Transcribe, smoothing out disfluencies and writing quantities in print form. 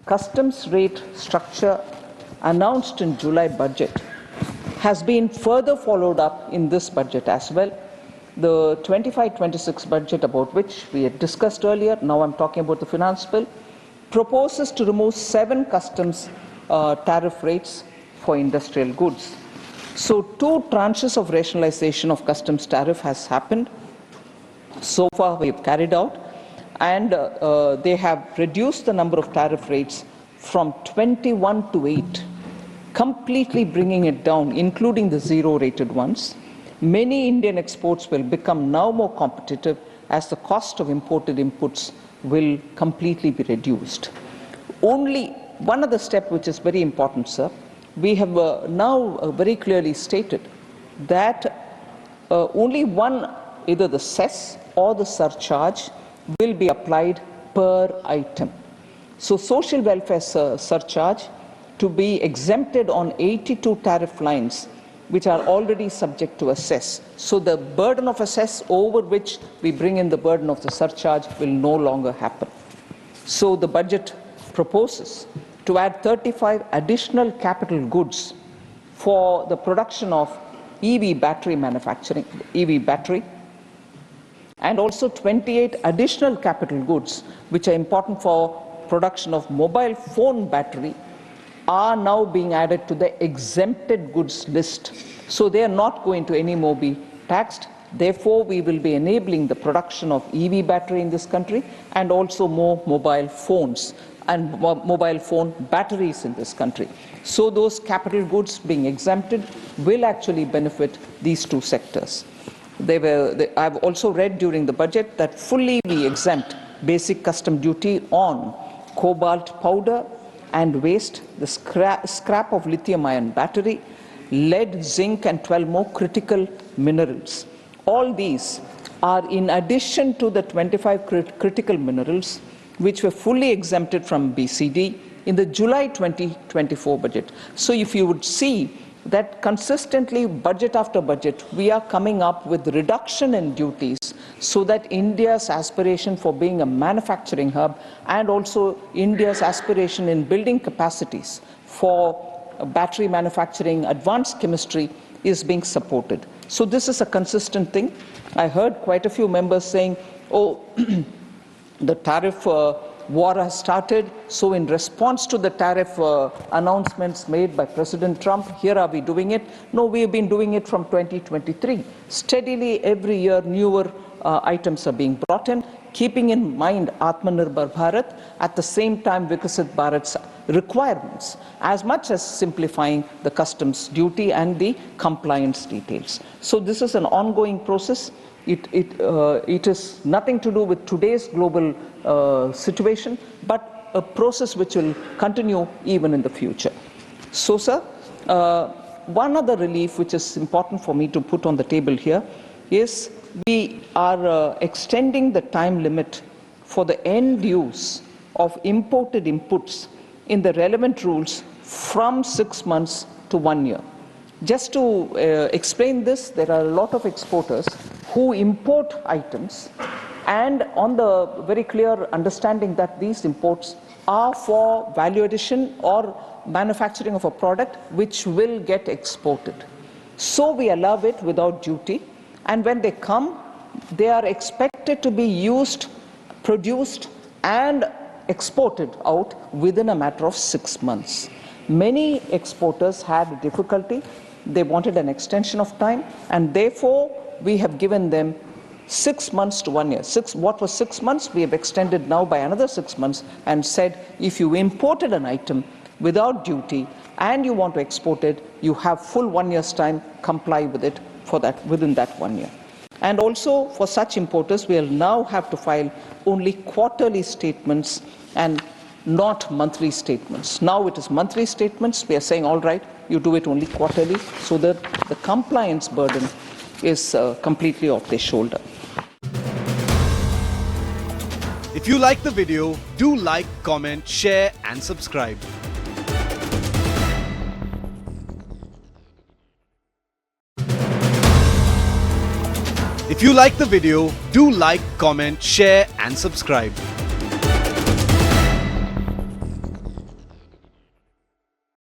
customs rate structure announced in July budget has been further followed up in this budget as well. The 25-26 budget, about which we had discussed earlier, now I'm talking about the finance bill, proposes to remove 7 customs tariff rates for industrial goods. So 2 tranches of rationalization of customs tariff has happened. So far we have carried out, and they have reduced the number of tariff rates from 21 to 8, completely bringing it down, including the zero-rated ones. Many Indian exports will become now more competitive as the cost of imported inputs will completely be reduced. Only one other step which is very important, sir. We have now very clearly stated that only one, either the cess or the surcharge, will be applied per item. So social welfare surcharge to be exempted on 82 tariff lines which are already subject to a cess. So the burden of a cess over which we bring in the burden of the surcharge will no longer happen. So the budget proposes to add 35 additional capital goods for the production of EV battery manufacturing, EV battery, and also 28 additional capital goods which are important for production of mobile phone battery are now being added to the exempted goods list. So they are not going to anymore be taxed. Therefore, we will be enabling the production of EV battery in this country and also more mobile phones and mobile phone batteries in this country. So those capital goods being exempted will actually benefit these 2 sectors. I've also read during the budget that fully we exempt basic custom duty on cobalt powder and waste, the scrap of lithium-ion battery, lead, zinc, and 12 more critical minerals. All these are in addition to the 25 critical minerals which were fully exempted from BCD in the July 2024 budget. So if you would see that consistently, budget after budget, we are coming up with reduction in duties so that India's aspiration for being a manufacturing hub and also India's aspiration in building capacities for battery manufacturing, advanced chemistry is being supported. So this is a consistent thing. I heard quite a few members saying, oh, the tariff war has started, so in response to the tariff announcements made by President Trump, here are we doing it. No, we have been doing it from 2023. Steadily, every year, newer items are being brought in, keeping in mind Atmanirbhar Bharat, at the same time Viksit Bharat's requirements, as much as simplifying the customs duty and the compliance details. So this is an ongoing process. It is nothing to do with today's global situation, but a process which will continue even in the future. So, sir, one other relief which is important for me to put on the table here is we are extending the time limit for the end use of imported inputs in the relevant rules from 6 months to 1 year. Just to explain this, there are a lot of exporters who import items and on the very clear understanding that these imports are for value addition or manufacturing of a product which will get exported. So we allow it without duty, and when they come, they are expected to be used, produced and exported out within a matter of 6 months. Many exporters had difficulty. They wanted an extension of time, and therefore we have given them 6 months to 1 year. What was 6 months, we have extended now by another 6 months and said if you imported an item without duty and you want to export it, you have full 1 year's time, comply with it for that within that 1 year. And also for such importers, we will now have to file only quarterly statements and not monthly statements. Now it is monthly statements. We are saying, all right, you do it only quarterly, so that the compliance burden is completely off their shoulder. If you like the video, do like, comment, share and subscribe. If you like the video, do like, comment, share and subscribe.